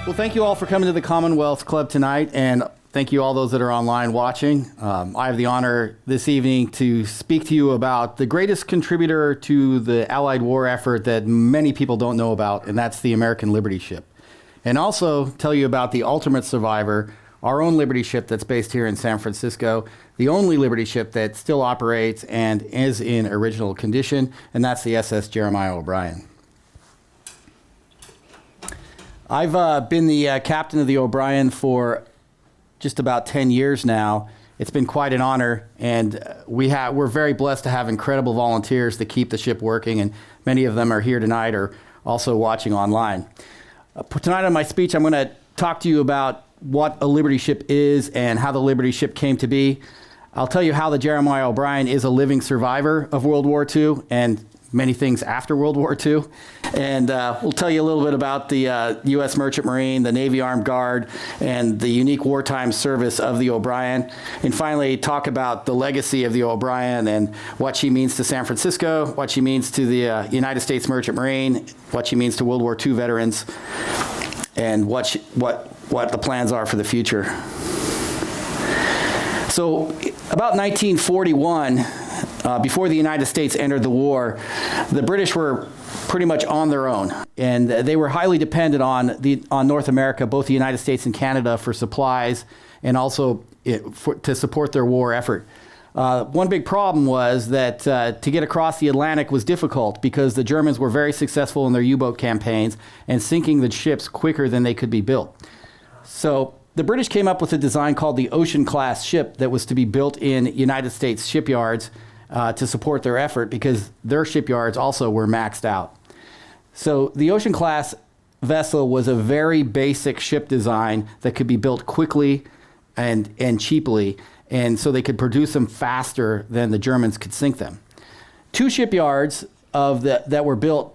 Well, thank you all for coming to the Commonwealth Club tonight, and thank you all those that are online watching. I have the honor this evening to speak to you about the greatest contributor to the Allied war effort that many people don't know about, and that's the American Liberty Ship. And also tell you about the ultimate survivor, our own Liberty Ship that's based here in San Francisco, the only Liberty Ship that still operates and is in original condition, and that's the SS Jeremiah O'Brien. I've been the captain of the O'Brien for just about 10 years now. It's been quite an honor, and we're very blessed to have incredible volunteers to keep the ship working, and many of them are here tonight or also watching online. Tonight on my speech, I'm going to talk to you about what a Liberty Ship is and how the Liberty Ship came to be. I'll tell you how the Jeremiah O'Brien is a living survivor of World War II and many things after World War II. And we'll tell you a little bit about the U.S. Merchant Marine, the Navy Armed Guard, and the unique wartime service of the O'Brien. And finally, talk about the legacy of the O'Brien and what she means to San Francisco, what she means to the United States Merchant Marine, what she means to World War II veterans, and what the plans are for the future. So about 1941, before the United States entered the war, the British were pretty much on their own, and they were highly dependent on North America, both the United States and Canada, for supplies and also to support their war effort. One big problem was that to get across the Atlantic was difficult because the Germans were very successful in their U-boat campaigns and sinking the ships quicker than they could be built. So the British came up with a design called the Ocean-class ship that was to be built in United States shipyards to support their effort because their shipyards also were maxed out. So the Ocean-class vessel was a very basic ship design that could be built quickly and cheaply, and so they could produce them faster than the Germans could sink them. Two shipyards that were built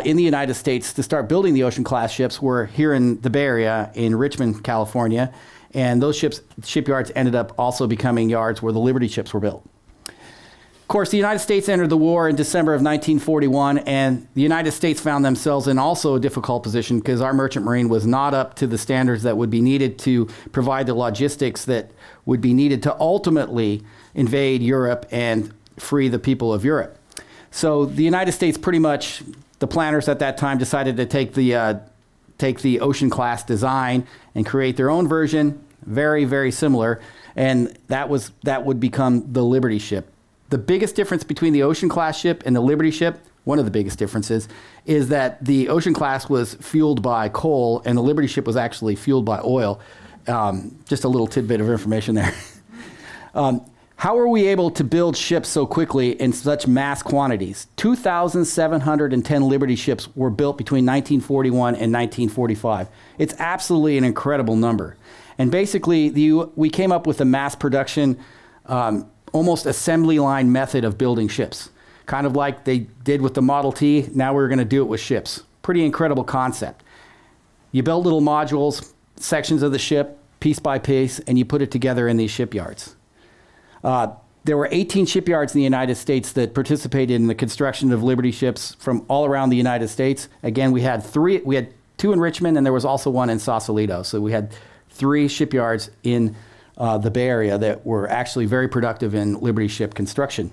in the United States to start building the Ocean-class ships were here in the Bay Area in Richmond, California, and those shipyards ended up also becoming yards where the Liberty ships were built. Of course, the United States entered the war in December of 1941, and the United States found themselves in also a difficult position because our Merchant Marine was not up to the standards that would be needed to provide the logistics that would be needed to ultimately invade Europe and free the people of Europe. So the United States pretty much, the planners at that time decided to take the Ocean-class design and create their own version, very, very similar, and that would become the Liberty ship. The biggest difference between the Ocean-class ship and the Liberty ship, one of the biggest differences, is that the Ocean-class was fueled by coal and the Liberty ship was actually fueled by oil. Just a little tidbit of information there. How are we able to build ships so quickly in such mass quantities? 2,710 Liberty ships were built between 1941 and 1945. It's absolutely an incredible number. And basically, we came up with a mass production almost assembly line method of building ships. Kind of like they did with the Model T, now we're going to do it with ships. Pretty incredible concept. You build little modules, sections of the ship, piece by piece, and you put it together in these shipyards. There were 18 shipyards in the United States that participated in the construction of Liberty ships from all around the United States. Again, we had two in Richmond, and there was also one in Sausalito. So we had 3 shipyards in the Bay Area that were actually very productive in Liberty ship construction.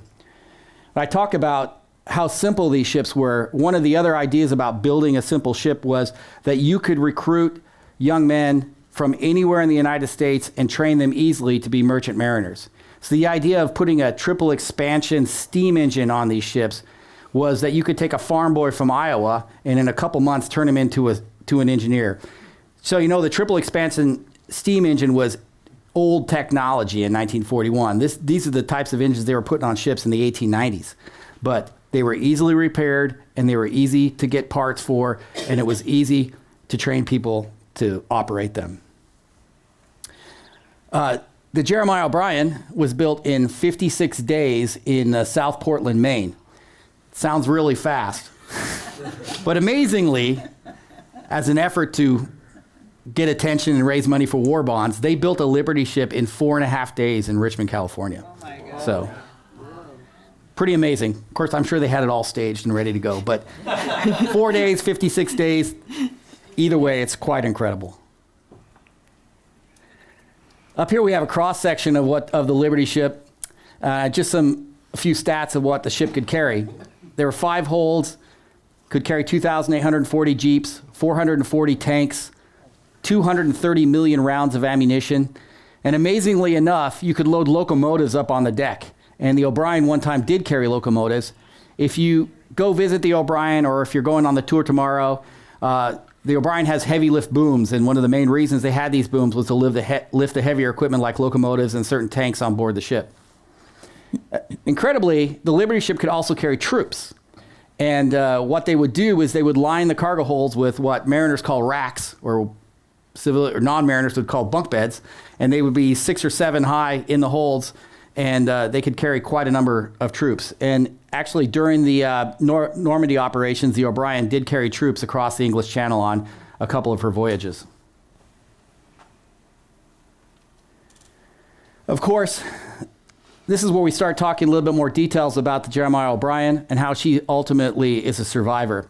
When I talk about how simple these ships were, one of the other ideas about building a simple ship was that you could recruit young men from anywhere in the United States and train them easily to be merchant mariners. So the idea of putting a triple expansion steam engine on these ships was that you could take a farm boy from Iowa and in a couple months turn him into an engineer. So the triple expansion steam engine was old technology in 1941. These are the types of engines they were putting on ships in the 1890s. But they were easily repaired, and they were easy to get parts for, and it was easy to train people to operate them. The Jeremiah O'Brien was built in 56 days in South Portland, Maine. Sounds really fast. But amazingly, as an effort to get attention and raise money for war bonds, they built a Liberty ship in 4.5 days in Richmond, California. Oh my God. So, pretty amazing. Of course, I'm sure they had it all staged and ready to go, but 4 days, 56 days, either way, it's quite incredible. Up here we have a cross-section of the Liberty ship, just a few stats of what the ship could carry. There were 5 holds, could carry 2,840 jeeps, 440 tanks, 230 million rounds of ammunition, and amazingly enough, you could load locomotives up on the deck. And the O'Brien one time did carry locomotives. If you go visit the O'Brien, or if you're going on the tour tomorrow, the O'Brien has heavy lift booms, and one of the main reasons they had these booms was to lift the heavier equipment like locomotives and certain tanks on board the ship. Incredibly, the Liberty ship could also carry troops. And what they would do is they would line the cargo holds with what mariners call racks, or civil or non-mariners would call bunk beds, and they would be 6 or 7 high in the holds, and they could carry quite a number of troops. And actually, during the Normandy operations, the O'Brien did carry troops across the English Channel on a couple of her voyages. Of course, this is where we start talking a little bit more details about the Jeremiah O'Brien and how she ultimately is a survivor.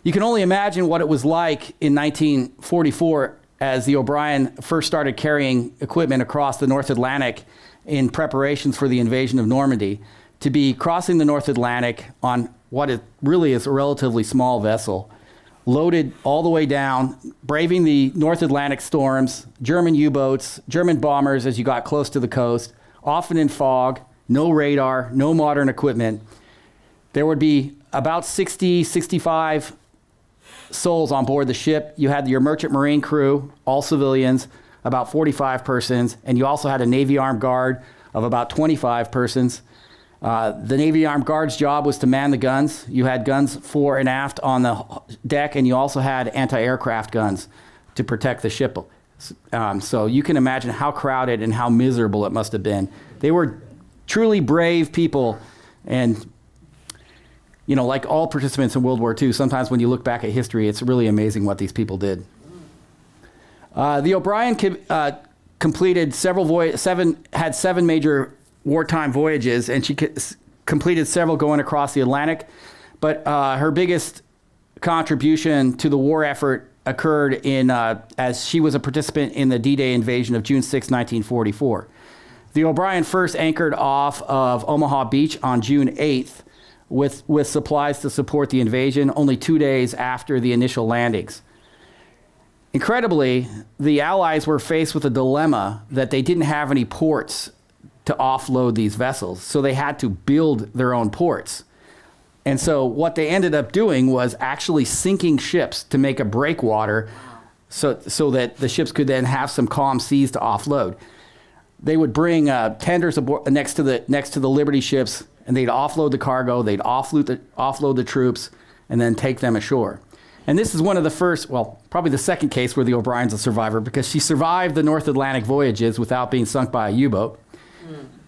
You can only imagine what it was like in 1944 as the O'Brien first started carrying equipment across the North Atlantic in preparations for the invasion of Normandy, to be crossing the North Atlantic on what it really is a relatively small vessel, loaded all the way down, braving the North Atlantic storms, German U-boats, German bombers as you got close to the coast, often in fog, no radar, no modern equipment. There would be about 60, 65 souls on board the ship. You had your merchant marine crew, all civilians, about 45 persons, and you also had a Navy Armed Guard of about 25 persons. The Navy Armed Guard's job was to man the guns. You had guns fore and aft on the deck, and you also had anti-aircraft guns to protect the ship. So you can imagine how crowded and how miserable it must have been. They were truly brave people, and you know, like all participants in World War II, sometimes when you look back at history, it's really amazing what these people did. The O'Brien completed had 7 major wartime voyages, and she completed several going across the Atlantic. But her biggest contribution to the war effort occurred as she was a participant in the D-Day invasion of June 6, 1944. The O'Brien first anchored off of Omaha Beach on June 8th with supplies to support the invasion, only 2 days after the initial landings. Incredibly, the Allies were faced with a dilemma that they didn't have any ports to offload these vessels, so they had to build their own ports. And so what they ended up doing was actually sinking ships to make a breakwater so that the ships could then have some calm seas to offload. They would bring tenders aboard, next to the Liberty ships, and they'd offload the cargo, they'd offload the troops, and then take them ashore. And this is one of the first, well, probably the second case where the O'Brien's a survivor, because she survived the North Atlantic voyages without being sunk by a U-boat.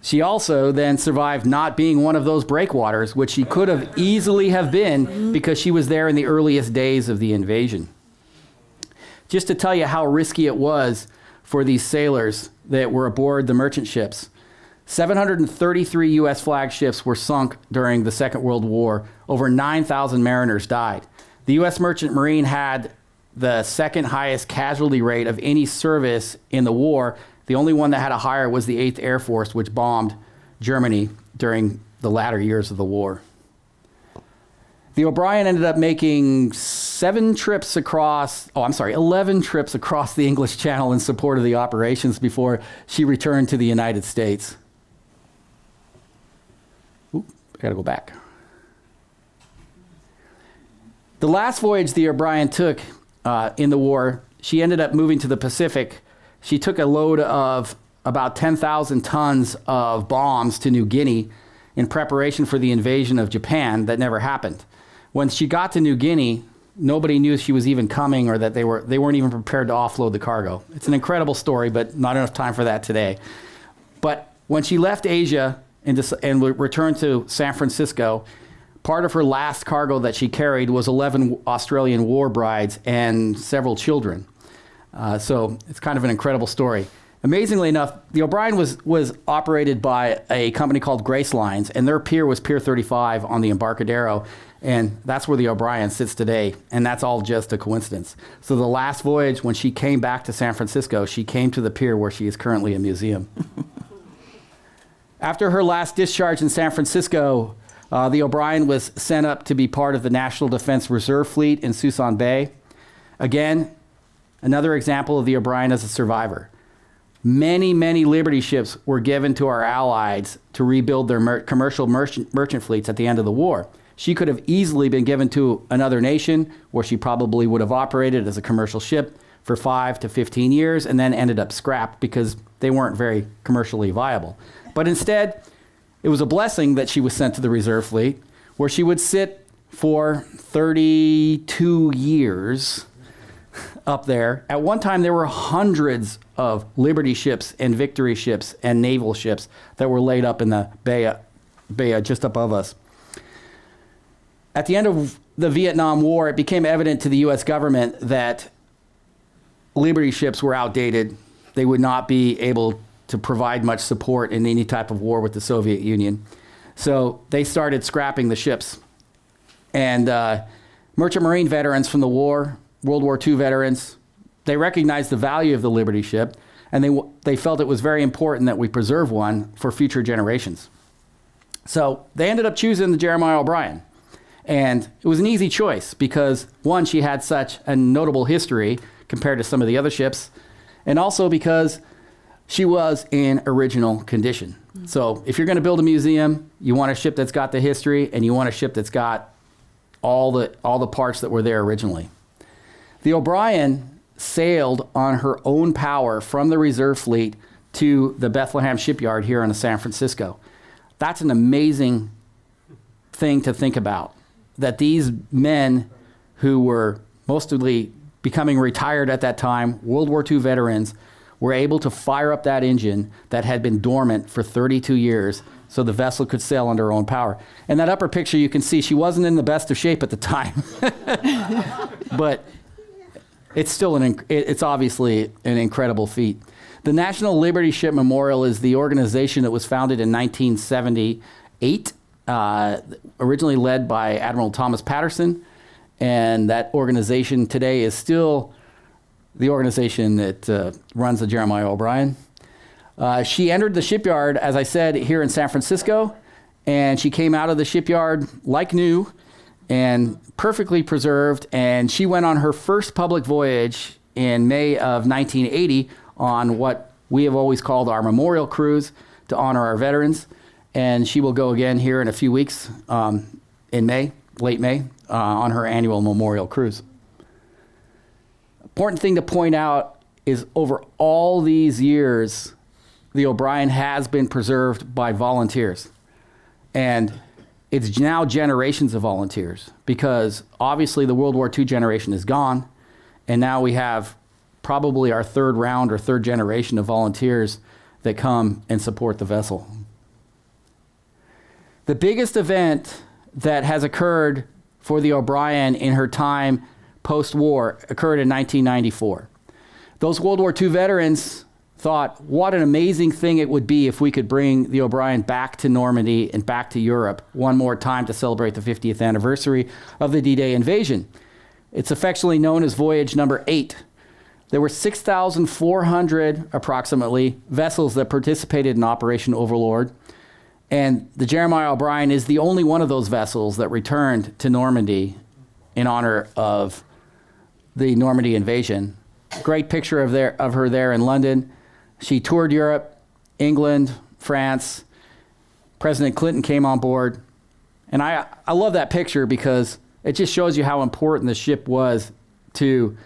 She also then survived not being one of those breakwaters, which she could have easily have been because she was there in the earliest days of the invasion. Just to tell you how risky it was for these sailors that were aboard the merchant ships, 733 U.S. flag ships were sunk during the Second World War. Over 9,000 mariners died. The U.S. Merchant Marine had the second highest casualty rate of any service in the war. The only one that had a higher was the 8th Air Force, which bombed Germany during the latter years of the war. The O'Brien ended up making 11 trips across the English Channel in support of the operations before she returned to the United States. I gotta go back. The last voyage the O'Brien took in the war, she ended up moving to the Pacific. She took a load of about 10,000 tons of bombs to New Guinea in preparation for the invasion of Japan that never happened. When she got to New Guinea, nobody knew she was even coming, or that they weren't even prepared to offload the cargo. It's an incredible story, but not enough time for that today. But when she left Asia and returned to San Francisco, part of her last cargo that she carried was 11 Australian war brides and several children. So it's kind of an incredible story. Amazingly enough, the O'Brien was operated by a company called Grace Lines, and their pier was Pier 35 on the Embarcadero, and that's where the O'Brien sits today, and that's all just a coincidence. So the last voyage, when she came back to San Francisco, she came to the pier where she is currently a museum. After her last discharge in San Francisco, the O'Brien was sent up to be part of the National Defense Reserve Fleet in Suisun Bay. Again, another example of the O'Brien as a survivor. Many, many Liberty ships were given to our allies to rebuild their commercial merchant fleets at the end of the war. She could have easily been given to another nation where she probably would have operated as a commercial ship for 5 to 15 years and then ended up scrapped because they weren't very commercially viable. But instead, it was a blessing that she was sent to the Reserve Fleet, where she would sit for 32 years up there. At one time, there were hundreds of Liberty ships and Victory ships and naval ships that were laid up in the bay just above us. At the end of the Vietnam War, it became evident to the U.S. government that Liberty ships were outdated. They would not be able to provide much support in any type of war with the Soviet Union. So they started scrapping the ships. And merchant marine veterans from the war, World War II veterans, they recognized the value of the Liberty ship, and they felt it was very important that we preserve one for future generations. So they ended up choosing the Jeremiah O'Brien. And it was an easy choice because, one, she had such a notable history compared to some of the other ships, and also because she was in original condition. Mm-hmm. So if you're going to build a museum, you want a ship that's got the history, and you want a ship that's got all the parts that were there originally. The O'Brien sailed on her own power from the Reserve Fleet to the Bethlehem shipyard here in San Francisco. That's an amazing thing to think about, that these men who were mostly becoming retired at that time, World War II veterans, were able to fire up that engine that had been dormant for 32 years so the vessel could sail under her own power. And that upper picture you can see, she wasn't in the best of shape at the time. But it's still it's obviously an incredible feat. The National Liberty Ship Memorial is the organization that was founded in 1978, originally led by Admiral Thomas Patterson. And that organization today is still the organization that runs the Jeremiah O'Brien. She entered the shipyard, as I said, here in San Francisco, and she came out of the shipyard like new and perfectly preserved, and she went on her first public voyage in May of 1980 on what we have always called our memorial cruise to honor our veterans, and she will go again here in a few weeks in May, late May, on her annual memorial cruise. Important thing to point out is over all these years, the O'Brien has been preserved by volunteers. And it's now generations of volunteers because obviously the World War II generation is gone. And now we have probably our third round or third generation of volunteers that come and support the vessel. The biggest event that has occurred for the O'Brien in her time post-war occurred in 1994. Those World War II veterans thought, what an amazing thing it would be if we could bring the O'Brien back to Normandy and back to Europe one more time to celebrate the 50th anniversary of the D-Day invasion. It's affectionately known as Voyage Number 8. There were 6,400 approximately vessels that participated in Operation Overlord, and the Jeremiah O'Brien is the only one of those vessels that returned to Normandy in honor of the Normandy invasion. Great picture of her there in London. She toured Europe, England, France. President Clinton came on board. And I love that picture because it just shows you how important the ship was to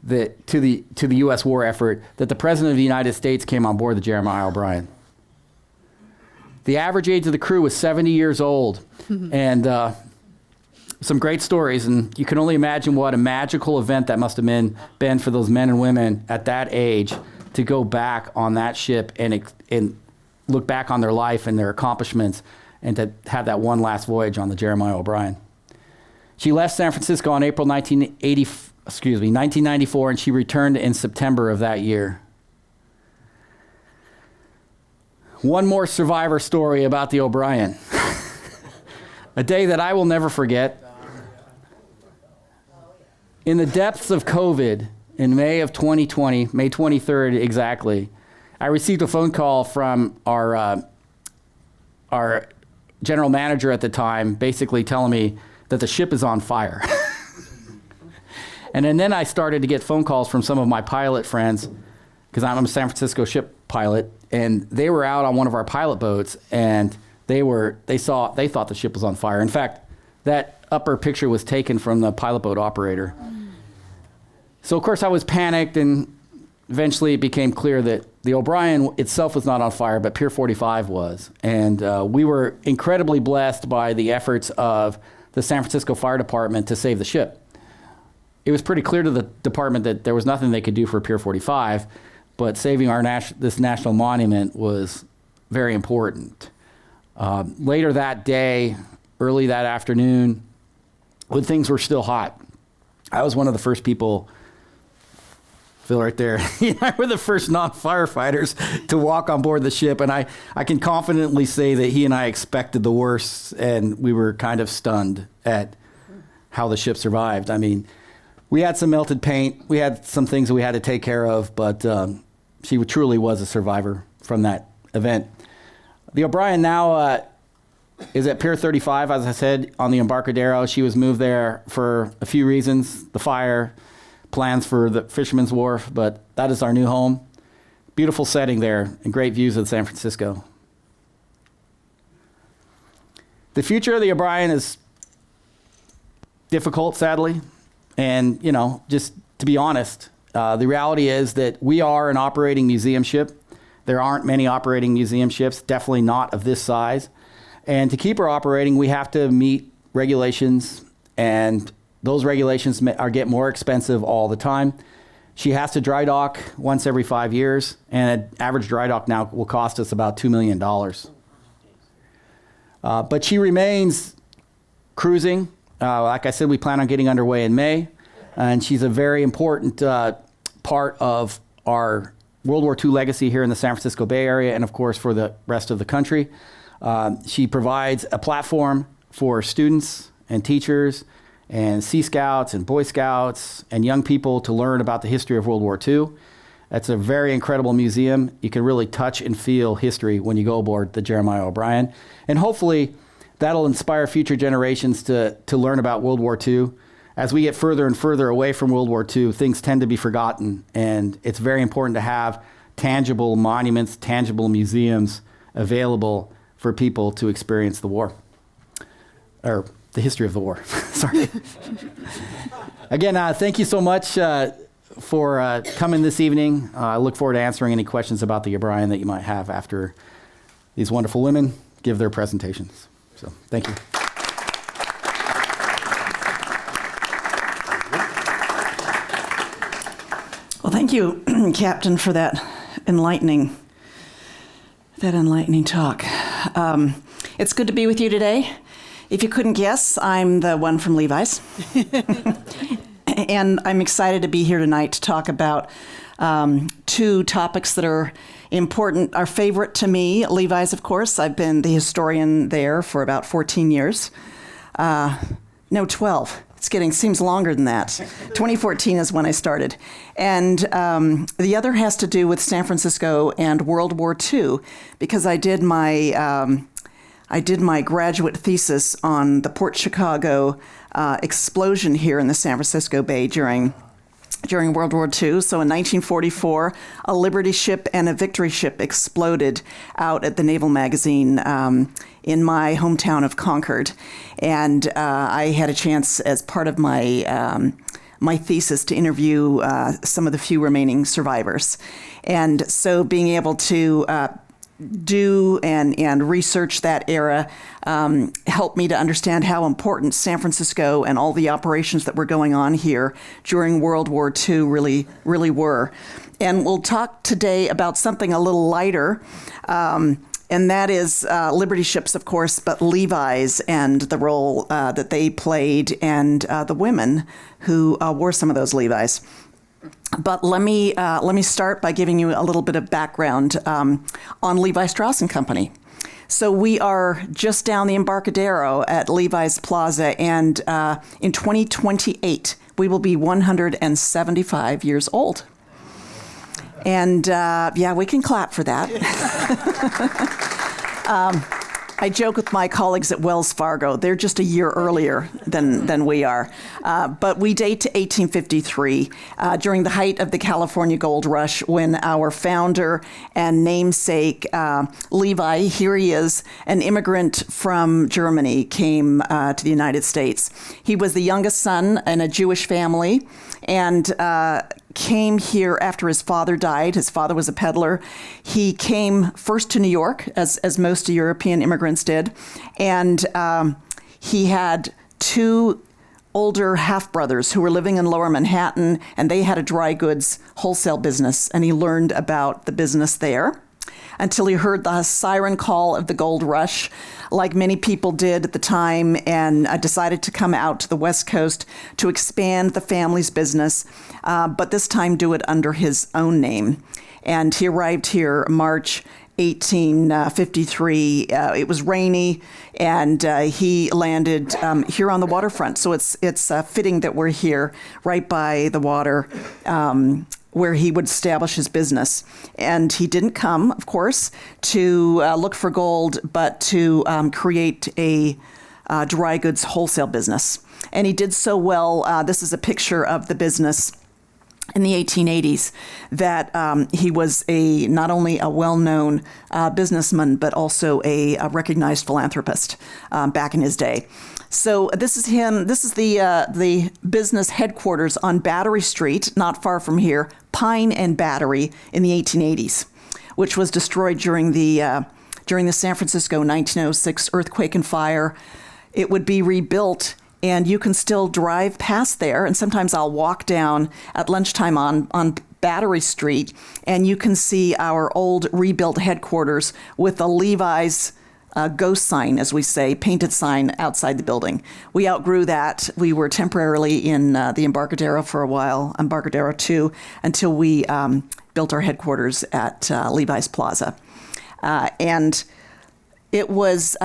the U.S. war effort, that the President of the United States came on board the Jeremiah O'Brien. The average age of the crew was 70 years old. And some great stories, and you can only imagine what a magical event that must have been for those men and women at that age to go back on that ship and look back on their life and their accomplishments and to have that one last voyage on the Jeremiah O'Brien. She left San Francisco on April 1994, and she returned in September of that year. One more survivor story about the O'Brien. A day that I will never forget. In the depths of COVID, in May of 2020, May 23rd exactly, I received a phone call from our general manager at the time, basically telling me that the ship is on fire. And then I started to get phone calls from some of my pilot friends, because I'm a San Francisco ship pilot, and they were out on one of our pilot boats, and they thought the ship was on fire. In fact, that upper picture was taken from the pilot boat operator. So of course I was panicked, and eventually it became clear that the O'Brien itself was not on fire, but Pier 45 was. And we were incredibly blessed by the efforts of the San Francisco Fire Department to save the ship. It was pretty clear to the department that there was nothing they could do for Pier 45, but saving this national monument was very important. Later that day, early that afternoon, when things were still hot, I was one of the first people, Phil right there, I were the first non-firefighters to walk on board the ship, and I can confidently say that he and I expected the worst, and we were kind of stunned at how the ship survived. I mean, we had some melted paint, we had some things that we had to take care of, but she truly was a survivor from that event. The O'Brien now is at Pier 35, as I said, on the Embarcadero. She was moved there for a few reasons: the fire, plans for the Fisherman's Wharf, but that is our new home. Beautiful setting there and great views of San Francisco. The future of the O'Brien is difficult, sadly. And, just to be honest, the reality is that we are an operating museum ship. There aren't many operating museum ships, definitely not of this size. And to keep her operating, we have to meet regulations, and those regulations get more expensive all the time. She has to dry dock once every 5 years, and an average dry dock now will cost us about $2 million. But she remains cruising. Like I said, we plan on getting underway in May, and she's a very important part of our World War II legacy here in the San Francisco Bay Area, and of course for the rest of the country. She provides a platform for students and teachers and Sea Scouts and Boy Scouts and young people to learn about the history of World War II. It's a very incredible museum. You can really touch and feel history when you go aboard the Jeremiah O'Brien. And hopefully that'll inspire future generations to learn about World War II. As we get further and further away from World War II, things tend to be forgotten, and it's very important to have tangible monuments, tangible museums available for people to experience the war, or the history of the war. Sorry. Again, thank you so much for coming this evening. I look forward to answering any questions about the O'Brien that you might have after these wonderful women give their presentations. So, thank you. Well, thank you, Captain, for that enlightening talk. It's good to be with you today. If you couldn't guess, I'm the one from Levi's. And I'm excited to be here tonight to talk about two topics that are important, are favorite to me. Levi's, of course. I've been the historian there for about 14 years. No, 12. Seems longer than that. 2014 is when I started. And the other has to do with San Francisco and World War II, because I did my graduate thesis on the Port Chicago explosion here in the San Francisco Bay during World War II. So in 1944, a Liberty ship and a Victory ship exploded out at the Naval Magazine in my hometown of Concord. And I had a chance as part of my thesis to interview some of the few remaining survivors. And so being able to do and research that era helped me to understand how important San Francisco and all the operations that were going on here during World War II really were. And we'll talk today about something a little lighter, and that is Liberty ships, of course, but Levi's and the role that they played, and the women who wore some of those Levi's. But let me start by giving you a little bit of background on Levi Strauss & Company. So we are just down the Embarcadero at Levi's Plaza, and in 2028, we will be 175 years old. And we can clap for that. I joke with my colleagues at Wells Fargo. They're just a year earlier than we are. But we date to 1853, during the height of the California Gold Rush, when our founder and namesake, Levi, here he is, an immigrant from Germany, came to the United States. He was the youngest son in a Jewish family, and came here after his father died. His father was a peddler. He came first to New York, as most European immigrants did, and he had two older half-brothers who were living in Lower Manhattan, and they had a dry goods wholesale business, and he learned about the business there until he heard the siren call of the gold rush, like many people did at the time, and decided to come out to the West Coast to expand the family's business, but this time do it under his own name. And he arrived here March 1853. It was rainy, and he landed here on the waterfront. So it's fitting that we're here right by the water, where he would establish his business. And he didn't come, of course, to look for gold, but to create a dry goods wholesale business. And he did so well. This is a picture of the business in the 1880s, that he was not only a well-known businessman, but also a recognized philanthropist back in his day. So this is him. This is the business headquarters on Battery Street, not far from here, Pine and Battery, in the 1880s, which was destroyed during the San Francisco 1906 earthquake and fire. It would be rebuilt, and you can still drive past there. And sometimes I'll walk down at lunchtime on Battery Street, and you can see our old rebuilt headquarters with the Levi's ghost sign, as we say, painted sign outside the building. We outgrew that. We were temporarily in the Embarcadero for a while, Embarcadero 2, until we built our headquarters at Levi's Plaza. And it was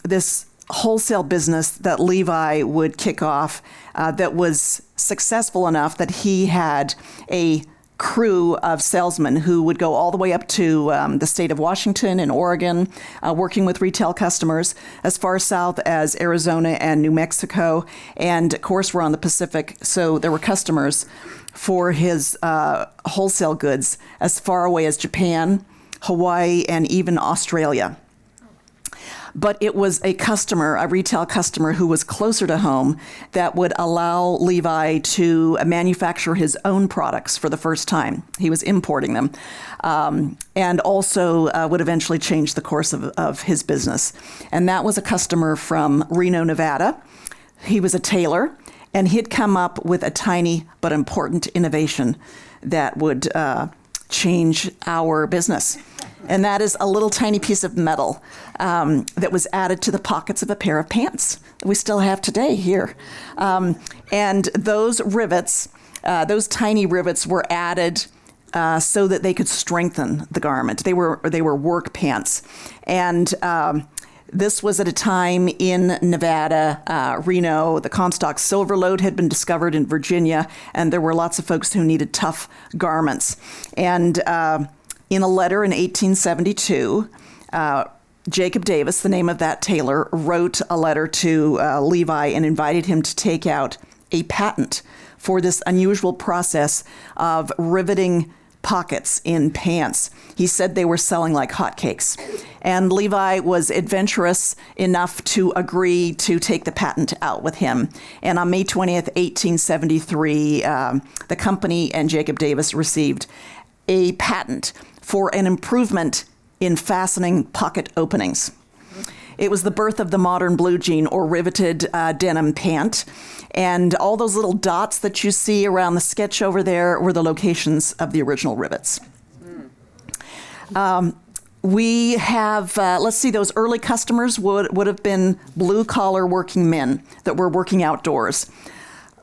this wholesale business that Levi would kick off that was successful enough that he had a crew of salesmen who would go all the way up to the state of Washington and Oregon, working with retail customers, as far south as Arizona and New Mexico. And of course, we're on the Pacific, so there were customers for his wholesale goods as far away as Japan, Hawaii, and even Australia. But it was a retail customer who was closer to home, that would allow Levi to manufacture his own products for the first time. He was importing them, and also would eventually change the course of his business. And that was a customer from Reno, Nevada. He was a tailor, and he'd come up with a tiny but important innovation that would change our business. And that is a little tiny piece of metal that was added to the pockets of a pair of pants that we still have today here. And those rivets, those tiny rivets, were added so that they could strengthen the garment. They were work pants. And this was at a time in Nevada, Reno. The Comstock silver lode had been discovered in Virginia, and there were lots of folks who needed tough garments. And in a letter in 1872, Jacob Davis, the name of that tailor, wrote a letter to Levi and invited him to take out a patent for this unusual process of riveting pockets in pants. He said they were selling like hotcakes. And Levi was adventurous enough to agree to take the patent out with him. And on May 20th, 1873, the company and Jacob Davis received a patent for an improvement in fastening pocket openings. It was the birth of the modern blue jean, or riveted denim pant. And all those little dots that you see around the sketch over there were the locations of the original rivets. We have, let's see, those early customers would have been blue-collar working men that were working outdoors.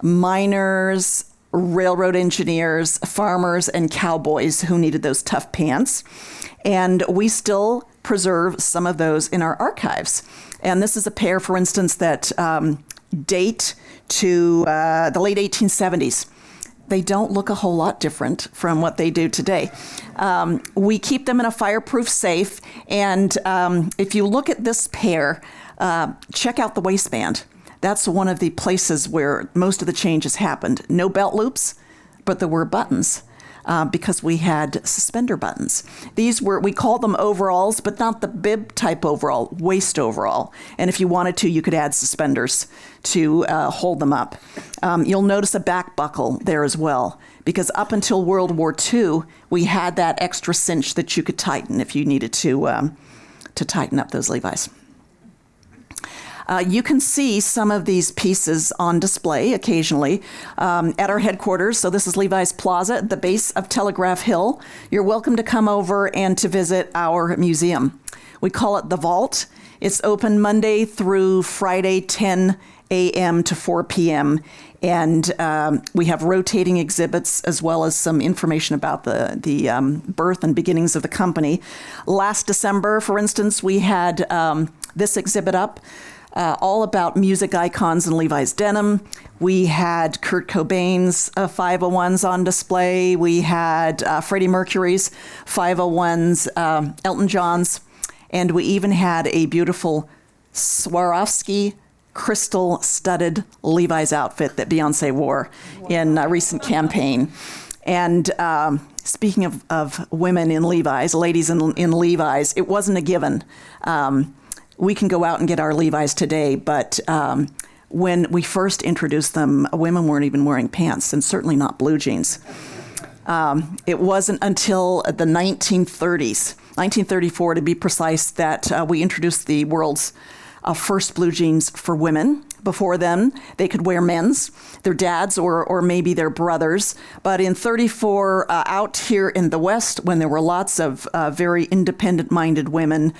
Miners, railroad engineers, farmers, and cowboys who needed those tough pants. And we still preserve some of those in our archives. And this is a pair, for instance, that date to the late 1870s. They don't look a whole lot different from what they do today. We keep them in a fireproof safe. And if you look at this pair, check out the waistband. That's one of the places where most of the changes happened. No belt loops, but there were buttons because we had suspender buttons. These were, we called them overalls, but not the bib type overall, waist overall. And if you wanted to, you could add suspenders to hold them up. You'll notice a back buckle there as well, because up until World War II, we had that extra cinch that you could tighten if you needed to tighten up those Levi's. You can see some of these pieces on display occasionally at our headquarters. So this is Levi's Plaza at the base of Telegraph Hill. You're welcome to come over and to visit our museum. We call it The Vault. It's open Monday through Friday, 10 a.m. to 4 p.m. And we have rotating exhibits as well as some information about the birth and beginnings of the company. Last December, for instance, we had this exhibit up. All about music icons in Levi's denim. We had Kurt Cobain's 501s on display. We had Freddie Mercury's 501s, Elton John's, and we even had a beautiful Swarovski crystal-studded Levi's outfit that Beyonce wore in a recent campaign. And speaking of women in Levi's, ladies in Levi's, it wasn't a given. We can go out and get our Levi's today, but when we first introduced them, women weren't even wearing pants, and certainly not blue jeans. It wasn't until the 1930s, 1934 to be precise, that we introduced the world's first blue jeans for women. Before then, they could wear men's, their dads or maybe their brothers. But in 34, out here in the West, when there were lots of very independent-minded women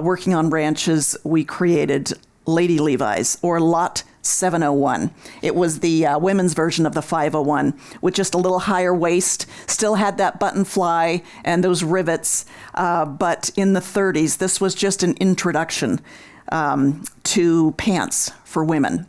working on ranches, we created Lady Levi's, or Lot 701. It was the women's version of the 501, with just a little higher waist, still had that button fly and those rivets. But in the 30s, this was just an introduction to pants for women.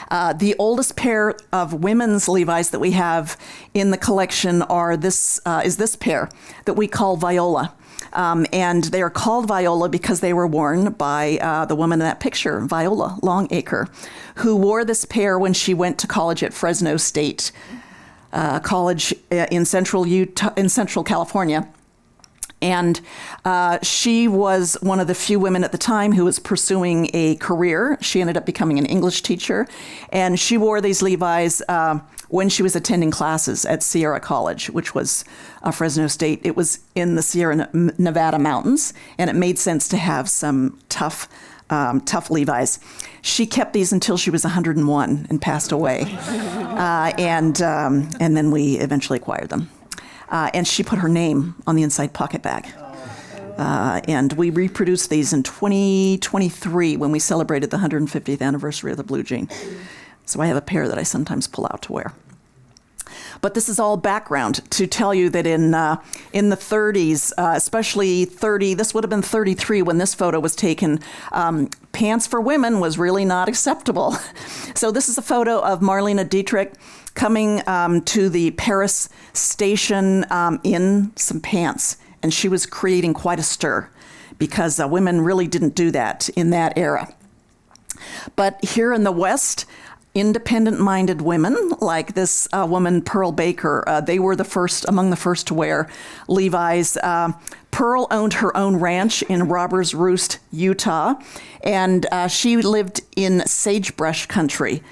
The oldest pair of women's Levi's that we have in the collection is this pair that we call Viola. And they are called Viola because they were worn by the woman in that picture, Viola Longacre, who wore this pair when she went to college at Fresno State College in Central California. And she was one of the few women at the time who was pursuing a career. She ended up becoming an English teacher. And she wore these Levi's when she was attending classes at Sierra College, which was Fresno State. It was in the Sierra Nevada mountains, and it made sense to have some tough Levi's. She kept these until she was 101 and passed away. And then we eventually acquired them. And she put her name on the inside pocket bag. And we reproduced these in 2023 when we celebrated the 150th anniversary of the blue jean. So I have a pair that I sometimes pull out to wear. But this is all background to tell you that in the 30s, especially this would have been 33 when this photo was taken, pants for women was really not acceptable. So this is a photo of Marlene Dietrich coming to the Paris station in some pants. And she was creating quite a stir because women really didn't do that in that era. But here in the West, independent-minded women, like this woman, Pearl Baker, they were among the first to wear Levi's. Pearl owned her own ranch in Robbers Roost, Utah, and she lived in sagebrush country,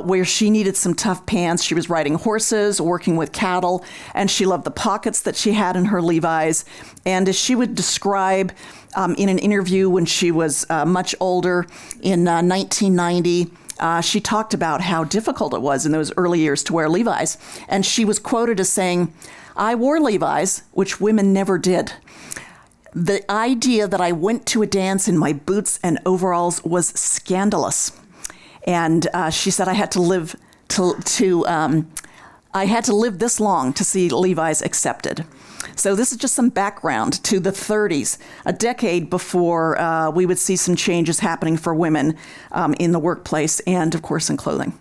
where she needed some tough pants. She was riding horses, working with cattle, and she loved the pockets that she had in her Levi's. And as she would describe in an interview when she was much older in 1990, she talked about how difficult it was in those early years to wear Levi's. And she was quoted as saying, "I wore Levi's, which women never did. The idea that I went to a dance in my boots and overalls was scandalous." And she said, "I had to live I had to live this long to see Levi's accepted. So this is just some background to the 30s, a decade before we would see some changes happening for women in the workplace and, of course, in clothing.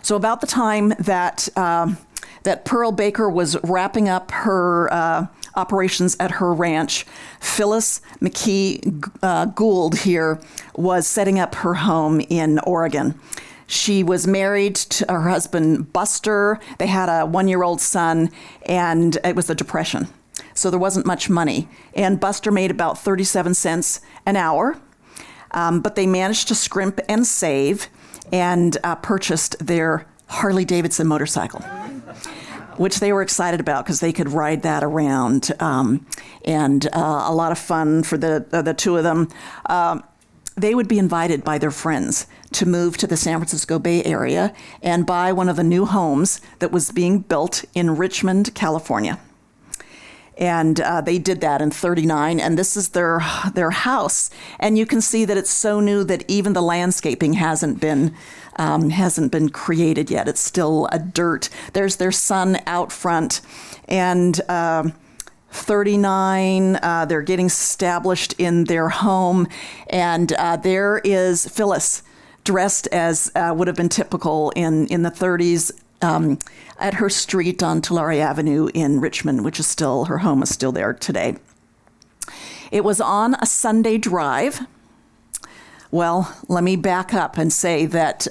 So about the time that Pearl Baker was wrapping up her operations at her ranch, Phyllis McKee Gould here was setting up her home in Oregon. She was married to her husband, Buster. They had a 1-year-old son, and it was the Depression. So there wasn't much money. And Buster made about 37 cents an hour, but they managed to scrimp and save and purchased their Harley-Davidson motorcycle, which they were excited about because they could ride that around, and a lot of fun for the two of them. They would be invited by their friends to move to the San Francisco Bay Area and buy one of the new homes that was being built in Richmond, California. And they did that in '39, and this is their house. And you can see that it's so new that even the landscaping hasn't been created yet. It's still a dirt. There's their son out front, and 39, they're getting established in their home, and there is Phyllis, dressed as would have been typical in the 30s, at her street on Tulare Avenue in Richmond, which is still, her home is still there today. It was on a Sunday drive. Well, let me back up and say that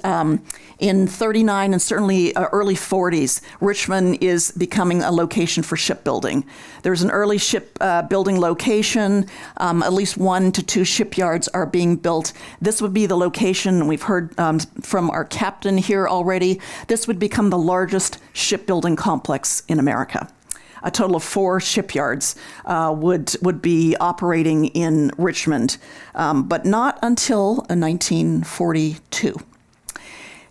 in 39 and certainly early 40s, Richmond is becoming a location for shipbuilding. There's an early shipbuilding location. At least 1 to 2 shipyards are being built. This would be the location, we've heard from our captain here already, this would become the largest shipbuilding complex in America. A total of 4 shipyards would be operating in Richmond, but not until 1942.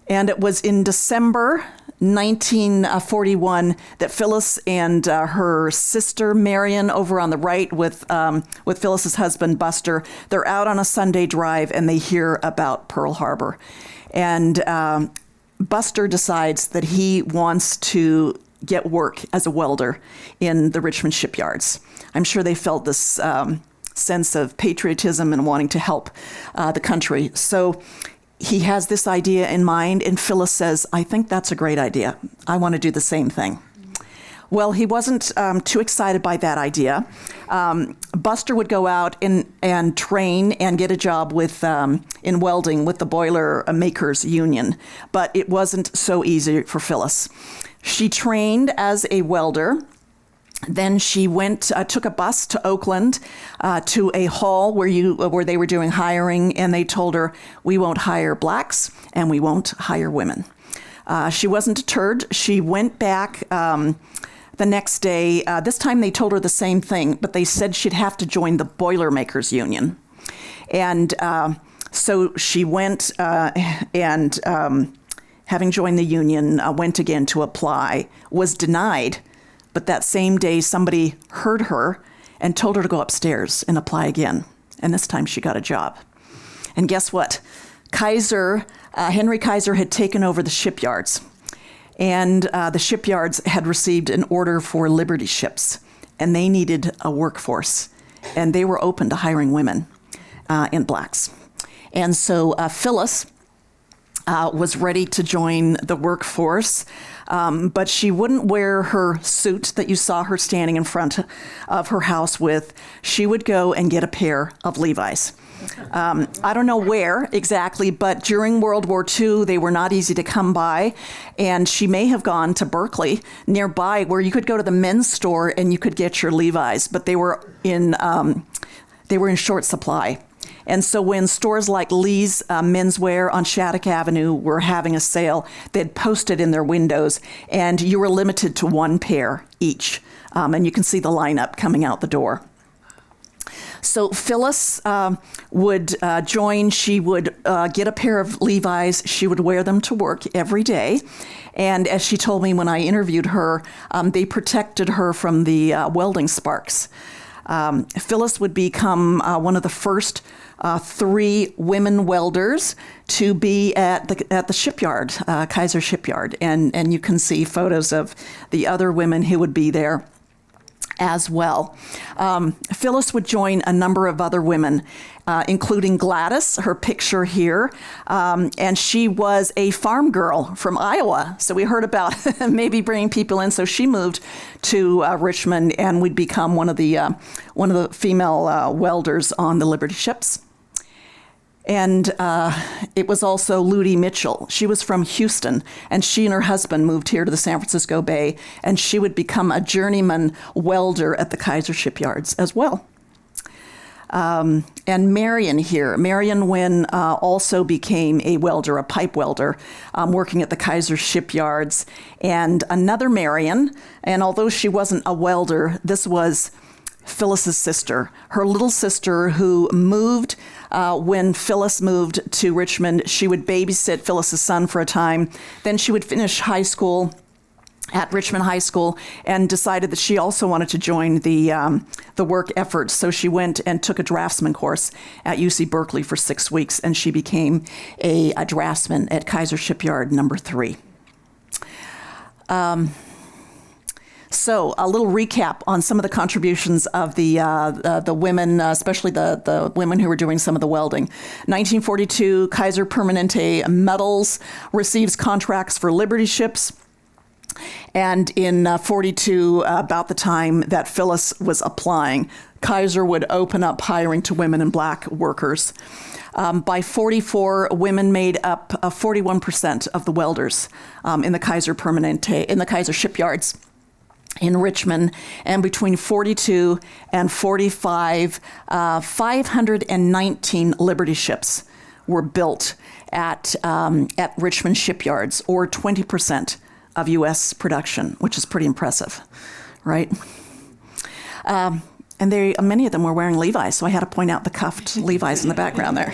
And it was in December 1941 that Phyllis and her sister Marion, over on the right with Phyllis's husband Buster, they're out on a Sunday drive and they hear about Pearl Harbor. And Buster decides that he wants to get work as a welder in the Richmond shipyards. I'm sure they felt this sense of patriotism and wanting to help the country. So he has this idea in mind, and Phyllis says, I think that's a great idea. I want to do the same thing. Well, he wasn't too excited by that idea. Buster would go out and train and get a job with in welding with the Boiler Makers Union, but it wasn't so easy for Phyllis. She trained as a welder. Then she took a bus to Oakland to a hall where they were doing hiring, and they told her, we won't hire blacks and we won't hire women. She wasn't deterred. She went back the next day. This time they told her the same thing, but they said she'd have to join the Boilermakers Union. And so she went and having joined the union, went again to apply, was denied. But that same day, somebody heard her and told her to go upstairs and apply again. And this time she got a job. And guess what? Henry Kaiser had taken over the shipyards. And the shipyards had received an order for Liberty ships. And they needed a workforce. And they were open to hiring women and blacks. And so Phyllis was ready to join the workforce, but she wouldn't wear her suit that you saw her standing in front of her house with. She would go and get a pair of Levi's. I don't know where exactly, but during World War II, they were not easy to come by, and she may have gone to Berkeley nearby where you could go to the men's store and you could get your Levi's, but they were in short supply. And so when stores like Lee's Menswear on Shattuck Avenue were having a sale, they'd post it in their windows, and you were limited to 1 pair each. And you can see the lineup coming out the door. So Phyllis would join. She would get a pair of Levi's. She would wear them to work every day. And as she told me when I interviewed her, they protected her from the welding sparks. Phyllis would become one of the first 3 women welders to be at the shipyard, Kaiser Shipyard. And you can see photos of the other women who would be there as well. Phyllis would join a number of other women, including Gladys, her picture here, and she was a farm girl from Iowa. So we heard about maybe bringing people in. So she moved to Richmond and would become one of the female welders on the Liberty ships. And it was also Ludi Mitchell. She was from Houston, and she and her husband moved here to the San Francisco Bay, and she would become a journeyman welder at the Kaiser shipyards as well. And Marion here. Marion Wynn also became a welder, a pipe welder, working at the Kaiser shipyards. And another Marion, and although she wasn't a welder, this was Phyllis's sister, her little sister who moved when Phyllis moved to Richmond. She would babysit Phyllis's son for a time. Then she would finish high school at Richmond High School and decided that she also wanted to join the work effort. So she went and took a draftsman course at UC Berkeley for 6 weeks, and she became a draftsman at Kaiser Shipyard number 3. So a little recap on some of the contributions of the women, especially the women who were doing some of the welding. 1942, Kaiser Permanente Metals receives contracts for Liberty ships. And in 42, about the time that Phyllis was applying, Kaiser would open up hiring to women and black workers. By 44, women made up 41% of the welders in the Kaiser Permanente, in the Kaiser shipyards in Richmond. And between 42 and 45, 519 Liberty ships were built at Richmond shipyards, or 20% of U.S. production, which is pretty impressive, right? And many of them were wearing Levi's, so I had to point out the cuffed Levi's in the background there.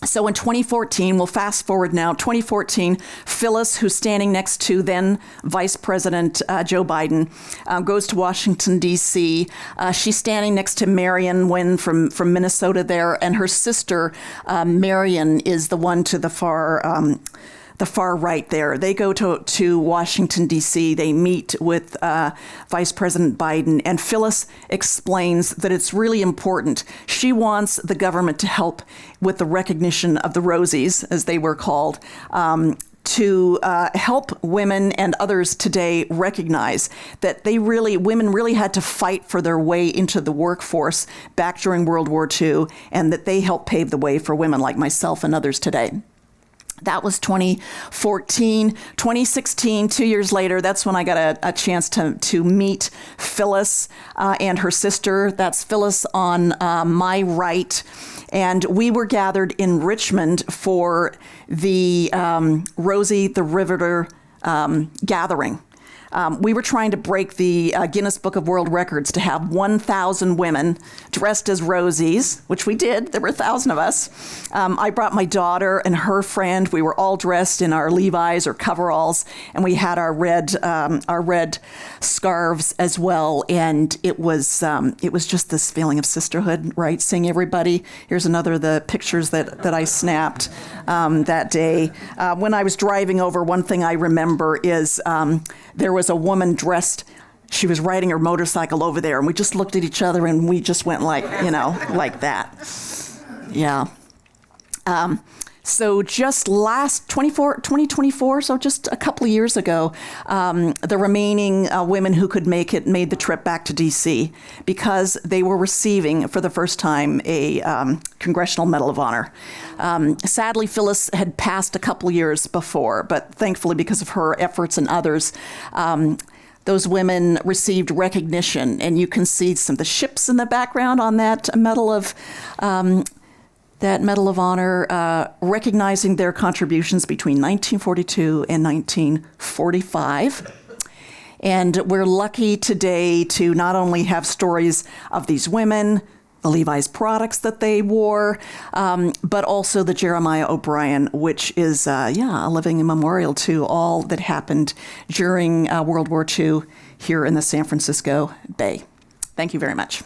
So in 2014, we'll fast forward now, 2014, Phyllis, who's standing next to then Vice President Joe Biden, goes to Washington, D.C. She's standing next to Marion Wynn from Minnesota there, and her sister, Marion, is the one to the far right there. They go to Washington, D.C. They meet with Vice President Biden, and Phyllis explains that it's really important. She wants the government to help with the recognition of the Rosies, as they were called, to help women and others today recognize that women really had to fight for their way into the workforce back during World War II, and that they helped pave the way for women like myself and others today. That was 2014. 2016, 2 years later, that's when I got a chance to meet Phyllis and her sister. That's Phyllis on my right. And we were gathered in Richmond for the Rosie the Riveter gathering. We were trying to break the Guinness Book of World Records to have 1,000 women dressed as Rosies, which we did. There were 1,000 of us. I brought my daughter and her friend. We were all dressed in our Levi's or coveralls, and we had our red scarves as well. And it was just this feeling of sisterhood, right? Seeing everybody. Here's another of the pictures that I snapped that day. When I was driving over, one thing I remember is there was a woman dressed, she was riding her motorcycle over there, and we just looked at each other and we just went like that. Yeah. So just 2024, so just a couple of years ago, the remaining women who could make it made the trip back to D.C. because they were receiving, for the first time, a Congressional Medal of Honor. Sadly, Phyllis had passed a couple years before, but thankfully, because of her efforts and others, those women received recognition. And you can see some of the ships in the background on that Medal of Honor, recognizing their contributions between 1942 and 1945. And we're lucky today to not only have stories of these women, the Levi's products that they wore, but also the Jeremiah O'Brien, which is, a living memorial to all that happened during World War II here in the San Francisco Bay. Thank you very much.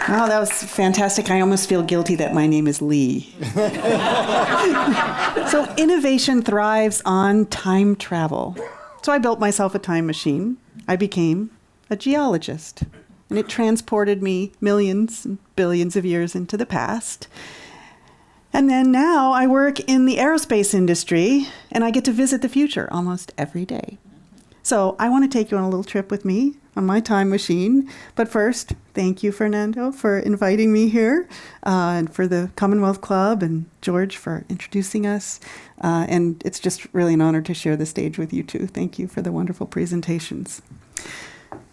Oh, that was fantastic. I almost feel guilty that my name is Lee. So innovation thrives on time travel. So I built myself a time machine. I became a geologist. And it transported me millions and billions of years into the past. And then now I work in the aerospace industry, and I get to visit the future almost every day. So I want to take you on a little trip with me on my time machine. But first, thank you, Fernando, for inviting me here, and for the Commonwealth Club, and George for introducing us. And it's just really an honor to share the stage with you two. Thank you for the wonderful presentations.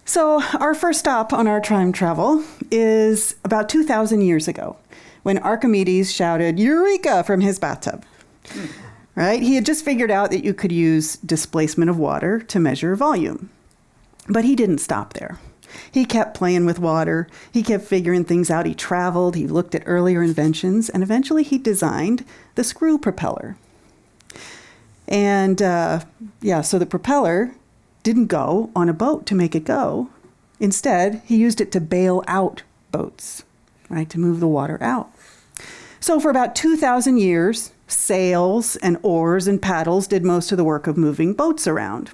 So our first stop on our time travel is about 2,000 years ago, when Archimedes shouted, "Eureka!" from his bathtub. Right? He had just figured out that you could use displacement of water to measure volume. But he didn't stop there. He kept playing with water. He kept figuring things out. He traveled. He looked at earlier inventions. And eventually he designed the screw propeller. And so the propeller didn't go on a boat to make it go. Instead, he used it to bail out boats, right, to move the water out. So for about 2,000 years, sails and oars and paddles did most of the work of moving boats around.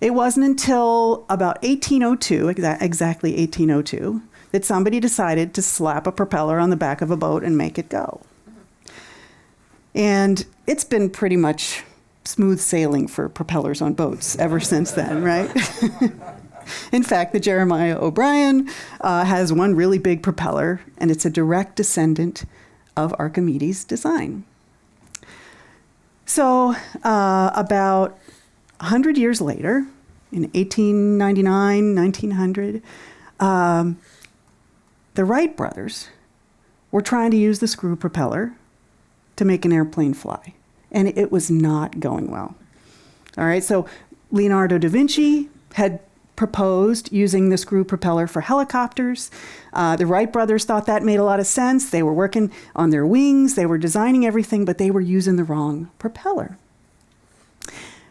It wasn't until about 1802, exactly 1802, that somebody decided to slap a propeller on the back of a boat and make it go. And it's been pretty much smooth sailing for propellers on boats ever since then, right? In fact, the Jeremiah O'Brien has one really big propeller, and it's a direct descendant of Archimedes' design. So about 100 years later, in 1899, 1900, the Wright brothers were trying to use the screw propeller to make an airplane fly, and it was not going well. All right, so Leonardo da Vinci had proposed using the screw propeller for helicopters. The Wright brothers thought that made a lot of sense. They were working on their wings. They were designing everything, but they were using the wrong propeller.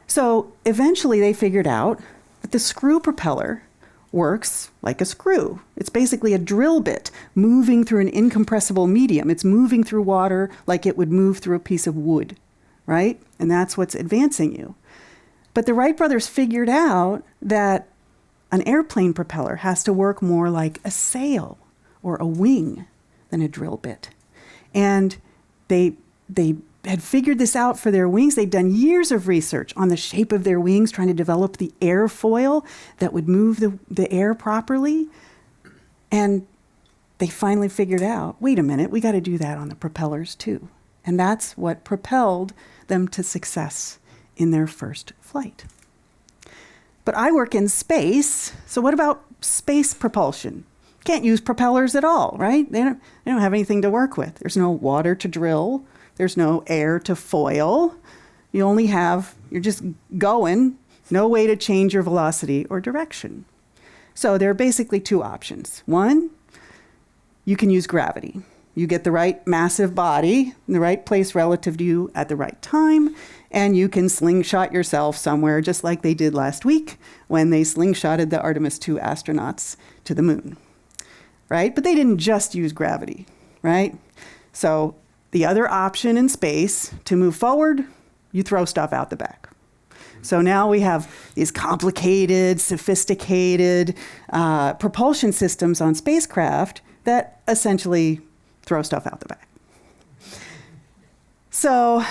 So eventually they figured out that the screw propeller works like a screw. It's basically a drill bit moving through an incompressible medium. It's moving through water like it would move through a piece of wood, right? And that's what's advancing you. But the Wright brothers figured out that an airplane propeller has to work more like a sail or a wing than a drill bit. And they had figured this out for their wings. They'd done years of research on the shape of their wings, trying to develop the airfoil that would move the air properly. And they finally figured out, wait a minute, we got to do that on the propellers too. And that's what propelled them to success in their first flight. But I work in space, so what about space propulsion? Can't use propellers at all, right? They don't have anything to work with. There's no water to drill. There's no air to foil. You're just going, no way to change your velocity or direction. So there are basically two options. One, you can use gravity. You get the right massive body in the right place relative to you at the right time, and you can slingshot yourself somewhere just like they did last week when they slingshotted the Artemis II astronauts to the moon, right? But they didn't just use gravity, right? So the other option in space, to move forward, you throw stuff out the back. So now we have these complicated, sophisticated propulsion systems on spacecraft that essentially throw stuff out the back. So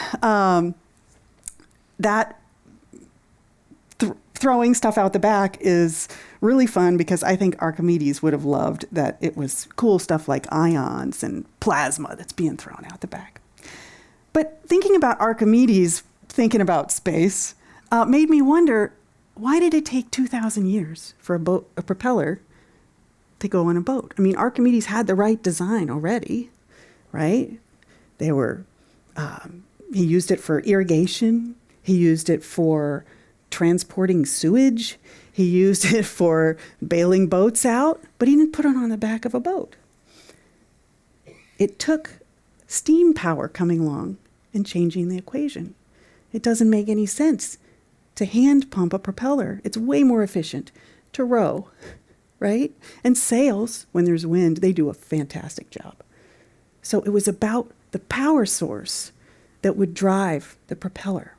throwing stuff out the back is really fun because I think Archimedes would have loved that it was cool stuff like ions and plasma that's being thrown out the back. But thinking about Archimedes, thinking about space, made me wonder, why did it take 2,000 years for a propeller to go on a boat? I mean, Archimedes had the right design already, right? He used it for irrigation. He used it for transporting sewage. He used it for bailing boats out, but he didn't put it on the back of a boat. It took steam power coming along and changing the equation. It doesn't make any sense to hand pump a propeller. It's way more efficient to row right? And sails, when there's wind, they do a fantastic job. So it was about the power source that would drive the propeller.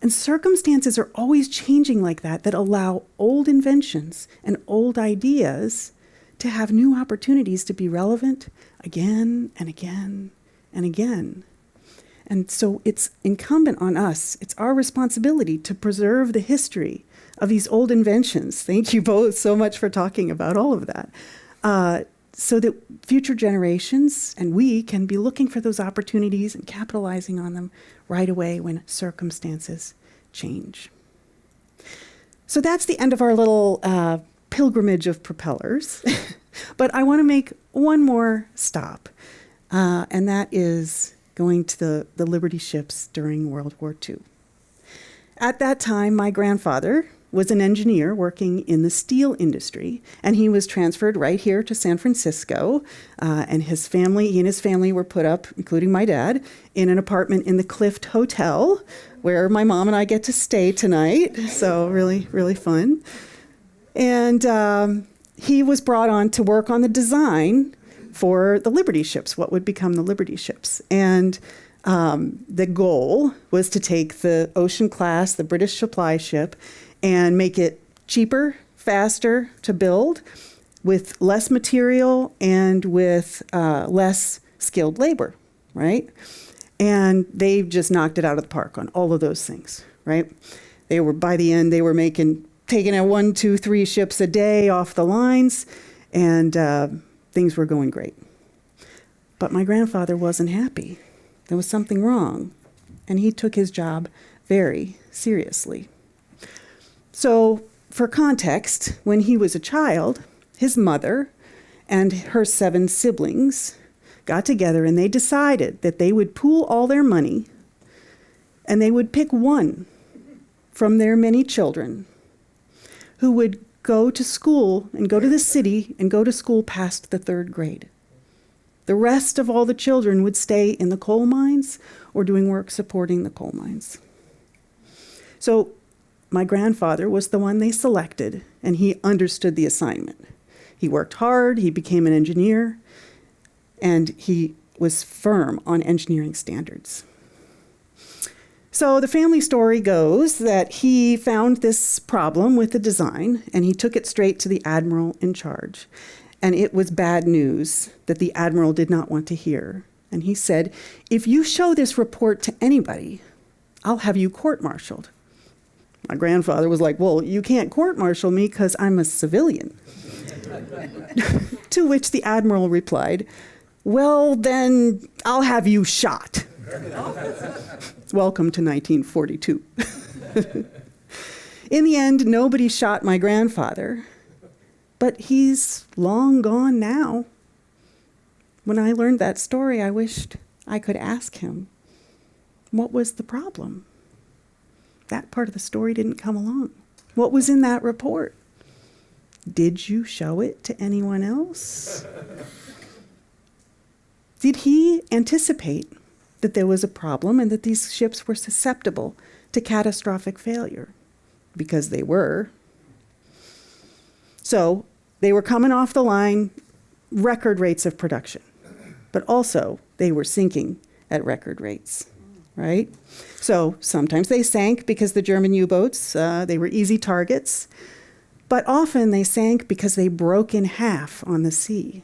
And circumstances are always changing like that, that allow old inventions and old ideas to have new opportunities to be relevant again and again and again. And so it's incumbent on us, it's our responsibility to preserve the history of these old inventions. Thank you both so much for talking about all of that. So that future generations and we can be looking for those opportunities and capitalizing on them right away when circumstances change. So that's the end of our little pilgrimage of propellers. But I want to make one more stop, and that is going to the Liberty ships during World War II. At that time, my grandfather was an engineer working in the steel industry, and he was transferred right here to San Francisco, and he and his family were put up, including my dad, in an apartment in the Clift Hotel, where my mom and I get to stay tonight, so really, really fun. And he was brought on to work on the design for the Liberty ships, what would become the Liberty ships. And the goal was to take the Ocean Class, the British supply ship, and make it cheaper, faster to build, with less material and with less skilled labor, right? And they just knocked it out of the park on all of those things, right? By the end, they were taking out 1, 2, 3 ships a day off the lines, and things were going great. But my grandfather wasn't happy. There was something wrong, and he took his job very seriously. So, for context, when he was a child, his mother and her 7 siblings got together and they decided that they would pool all their money and they would pick one from their many children who would go to school and go to the city and go to school past the 3rd grade. The rest of all the children would stay in the coal mines or doing work supporting the coal mines. So my grandfather was the one they selected, and he understood the assignment. He worked hard, he became an engineer, and he was firm on engineering standards. So the family story goes that he found this problem with the design, and he took it straight to the admiral in charge. And it was bad news that the admiral did not want to hear. And he said, "If you show this report to anybody, I'll have you court-martialed." My grandfather was like, "Well, you can't court-martial me because I'm a civilian." To which the admiral replied, "Well, then I'll have you shot." Welcome to 1942. In the end, nobody shot my grandfather, but he's long gone now. When I learned that story, I wished I could ask him, what was the problem? That part of the story didn't come along. What was in that report? Did you show it to anyone else? Did he anticipate that there was a problem and that these ships were susceptible to catastrophic failure? Because they were. So they were coming off the line, record rates of production, but also they were sinking at record rates, right? So sometimes they sank because the German U-boats, they were easy targets, but often they sank because they broke in half on the sea.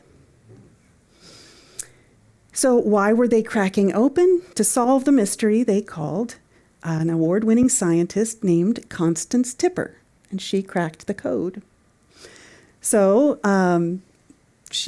So why were they cracking open? To solve the mystery, they called an award-winning scientist named Constance Tipper, and she cracked the code. So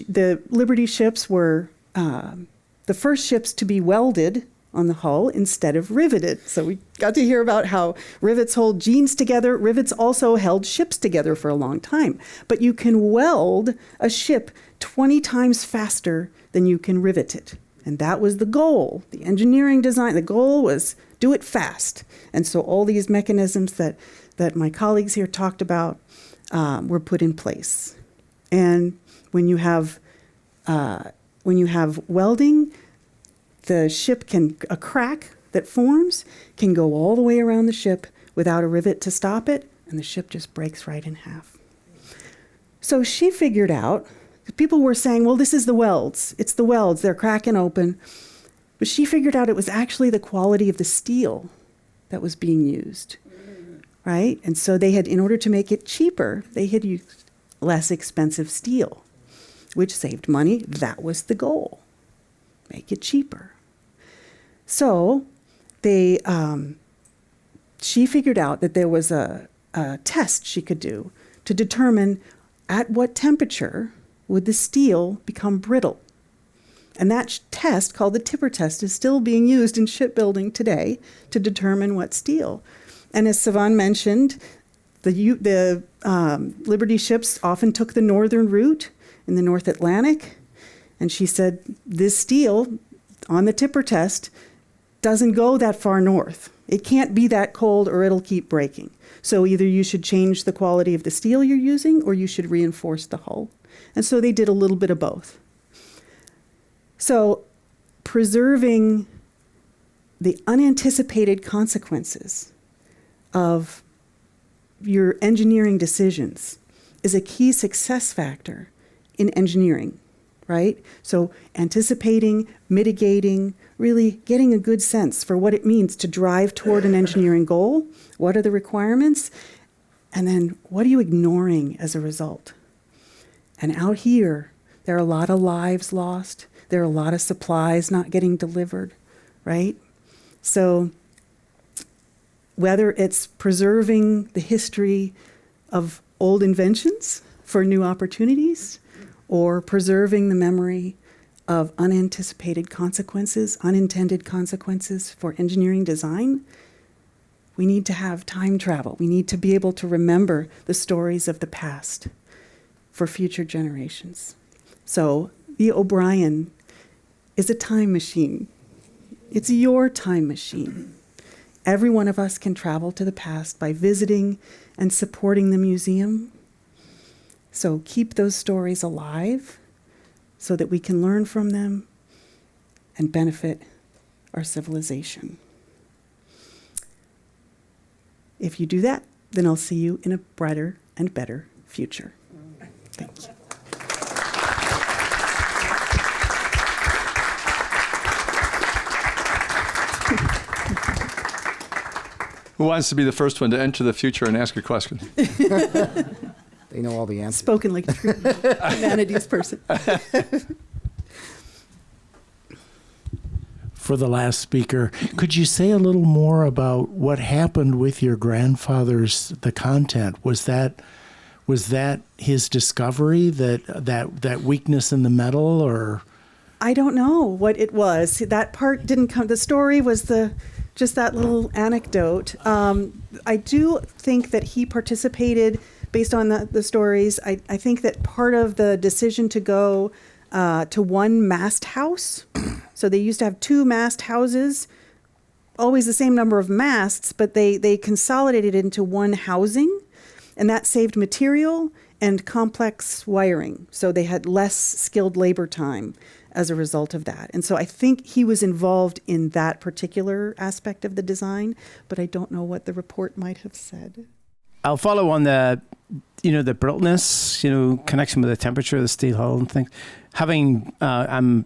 the Liberty ships were the first ships to be welded on the hull instead of riveted. So we got to hear about how rivets hold genes together. Rivets also held ships together for a long time. But you can weld a ship 20 times faster than you can rivet it. And that was the goal. The engineering design, the goal was do it fast. And so all these mechanisms that my colleagues here talked about were put in place. And when you have welding, a crack that forms can go all the way around the ship without a rivet to stop it, and the ship just breaks right in half. So she figured out, people were saying, well, this is the welds. It's the welds. They're cracking open. But she figured out it was actually the quality of the steel that was being used, right? And so they had, in order to make it cheaper, they had used less expensive steel, which saved money. That was the goal, make it cheaper. So they, she figured out that there was a test she could do to determine at what temperature would the steel become brittle. And that test, called the Tipper test, is still being used in shipbuilding today to determine what steel. And as Sivan mentioned, the Liberty ships often took the northern route in the North Atlantic. And she said, this steel on the Tipper test doesn't go that far north. It can't be that cold or it'll keep breaking. So either you should change the quality of the steel you're using or you should reinforce the hull. And so they did a little bit of both. So preserving the unanticipated consequences of your engineering decisions is a key success factor in engineering, right? So anticipating, mitigating, really getting a good sense for what it means to drive toward an engineering goal. What are the requirements? And then what are you ignoring as a result? And out here, there are a lot of lives lost. There are a lot of supplies not getting delivered, right? So whether it's preserving the history of old inventions for new opportunities or preserving the memory of unanticipated consequences, unintended consequences for engineering design, we need to have time travel. We need to be able to remember the stories of the past for future generations. So the O'Brien is a time machine. It's your time machine. Every one of us can travel to the past by visiting and supporting the museum. So keep those stories alive so that we can learn from them and benefit our civilization. If you do that, then I'll see you in a brighter and better future. Thank you. Who wants to be the first one to enter the future and ask a question? They know all the answers. Spoken like a true humanities person. For the last speaker, could you say a little more about what happened with your grandfather's, the content? Was that his discovery, that weakness in the metal, or? I don't know what it was. That part didn't come. The story was just that little anecdote. I do think that he participated based on the stories. I think that part of the decision to go to one mast house, so they used to have two mast houses, always the same number of masts, but they consolidated it into one housing, and that saved material and complex wiring. So they had less skilled labor time as a result of that. And so I think he was involved in that particular aspect of the design, but I don't know what the report might have said. I'll follow on the brittleness, connection with the temperature of the steel hull and things. I'm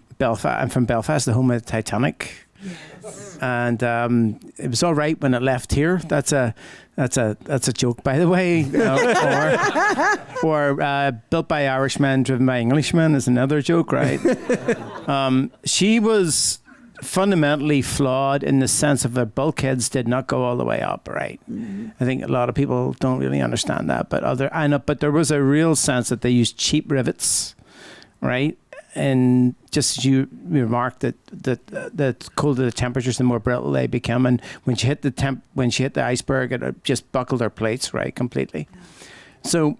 from Belfast, the home of the Titanic. Yes. And it was all right when it left here. That's a joke, by the way. Or built by Irishmen, driven by Englishmen is another joke, right? She was fundamentally flawed in the sense of the bulkheads did not go all the way up, right? Mm-hmm. I think a lot of people don't really understand that, but there was a real sense that they used cheap rivets, right? And just as you remarked that the colder the temperatures, the more brittle they become. And when she hit the iceberg, it just buckled her plates, right, completely. Yeah. So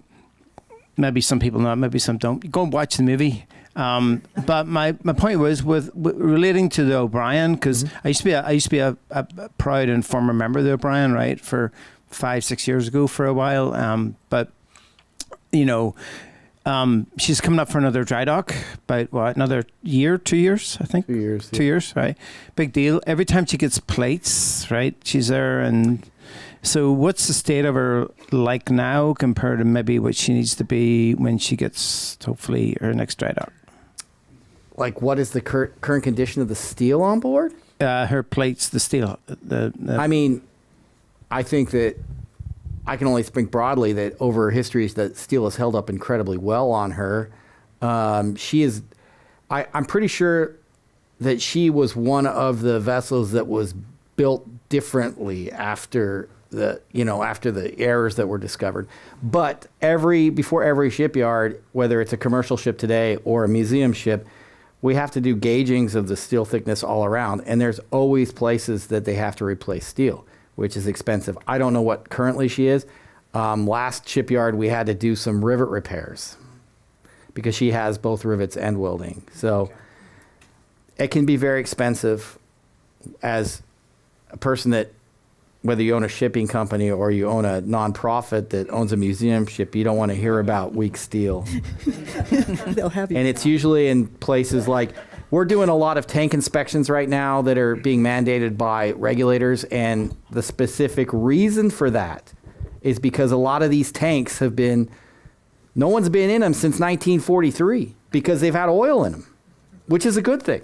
maybe some people know, maybe some don't. Go and watch the movie. But my point was with relating to the O'Brien, because I used to be a proud and former member of the O'Brien, right, for 5-6 years ago for a while. But she's coming up for another dry dock, about another year, 2 years, I think. 2 years. 2 years, right? Big deal. Every time she gets plates, right, she's there, and So what's the state of her like now compared to maybe what she needs to be when she gets, hopefully, her next dry dock? Like, what is the current condition of the steel on board? Her plates, the steel. I mean, I think that I can only speak broadly that over history that steel has held up incredibly well on her. She is, I'm pretty sure that she was one of the vessels that was built differently after the errors that were discovered. But before every shipyard, whether it's a commercial ship today or a museum ship, we have to do gaugings of the steel thickness all around, and there's always places that they have to replace steel, which is expensive. I don't know what currently she is. Last shipyard, we had to do some rivet repairs because she has both rivets and welding. So it can be very expensive as a person that, whether you own a shipping company or you own a nonprofit that owns a museum ship, you don't want to hear about weak steel. They'll have you. And it's usually in places like, we're doing a lot of tank inspections right now that are being mandated by regulators, and the specific reason for that is because a lot of these tanks no one's been in them since 1943 because they've had oil in them, which is a good thing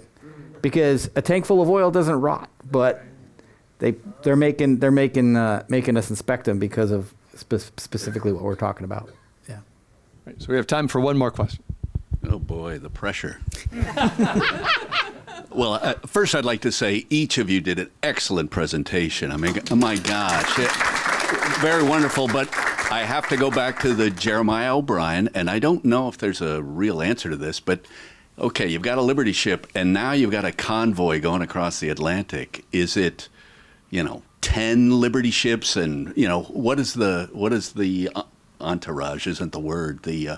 because a tank full of oil doesn't rot, but they're making us inspect them because of specifically what we're talking about. Yeah. Right, so we have time for one more question. Oh boy, the pressure. Well, first I'd like to say each of you did an excellent presentation. I mean, oh my gosh, very wonderful. But I have to go back to the Jeremiah O'Brien, and I don't know if there's a real answer to this, but okay, you've got a Liberty ship, and now you've got a convoy going across the Atlantic. Is it, 10 Liberty ships, and what is the entourage? Isn't the word the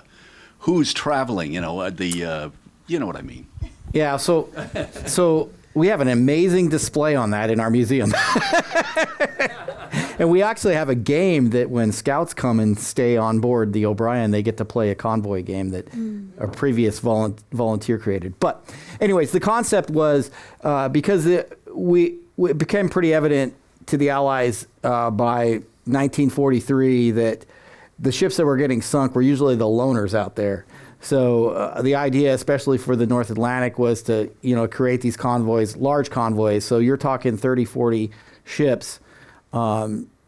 who's traveling? You know what I mean. Yeah. So we have an amazing display on that in our museum. And we actually have a game that when scouts come and stay on board the O'Brien, they get to play a convoy game that a previous volunteer created. But anyways, the concept was because it became pretty evident to the Allies by 1943 that the ships that were getting sunk were usually the loners out there. So the idea, especially for the North Atlantic, was to create these convoys, large convoys. So you're talking 30, 40 ships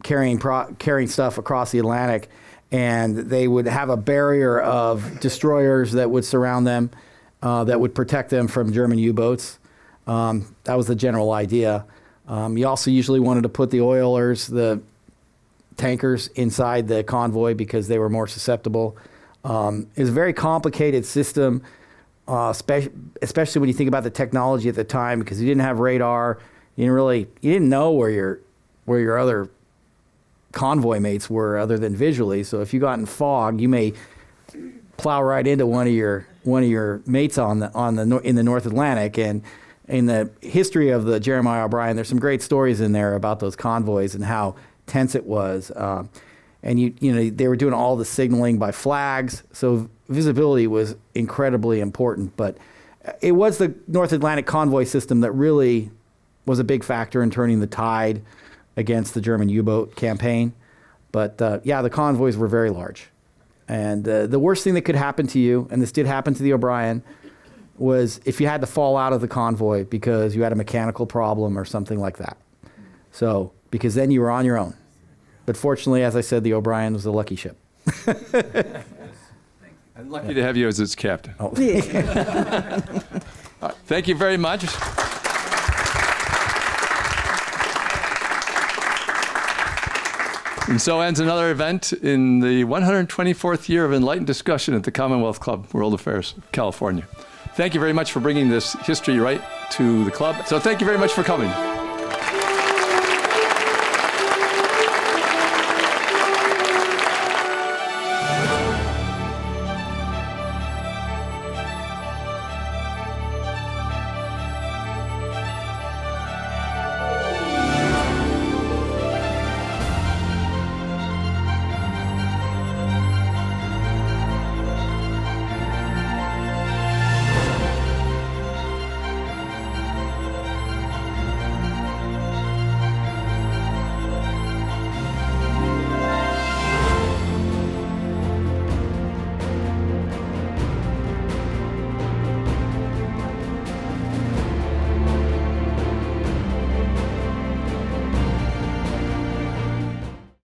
carrying stuff across the Atlantic, and they would have a barrier of destroyers that would surround them, that would protect them from German U-boats. That was the general idea. You also usually wanted to put the oilers, the tankers, inside the convoy because they were more susceptible. It was a very complicated system, especially when you think about the technology at the time, because you didn't have radar. You didn't know where your other convoy mates were other than visually. So if you got in fog, you may plow right into one of your mates in the North Atlantic. And in the history of the Jeremiah O'Brien, there's some great stories in there about those convoys and how tense it was. And they were doing all the signaling by flags, so visibility was incredibly important. But it was the North Atlantic convoy system that really was a big factor in turning the tide against the German U-boat campaign. But the convoys were very large. And the worst thing that could happen to you, and this did happen to the O'Brien, was if you had to fall out of the convoy because you had a mechanical problem or something like that. So, because then you were on your own. But fortunately, as I said, the O'Brien was a lucky ship. And lucky to have you as its captain. Oh. Thank you very much. And so ends another event in the 124th year of enlightened discussion at the Commonwealth Club, World Affairs, California. Thank you very much for bringing this history right to the club. So thank you very much for coming.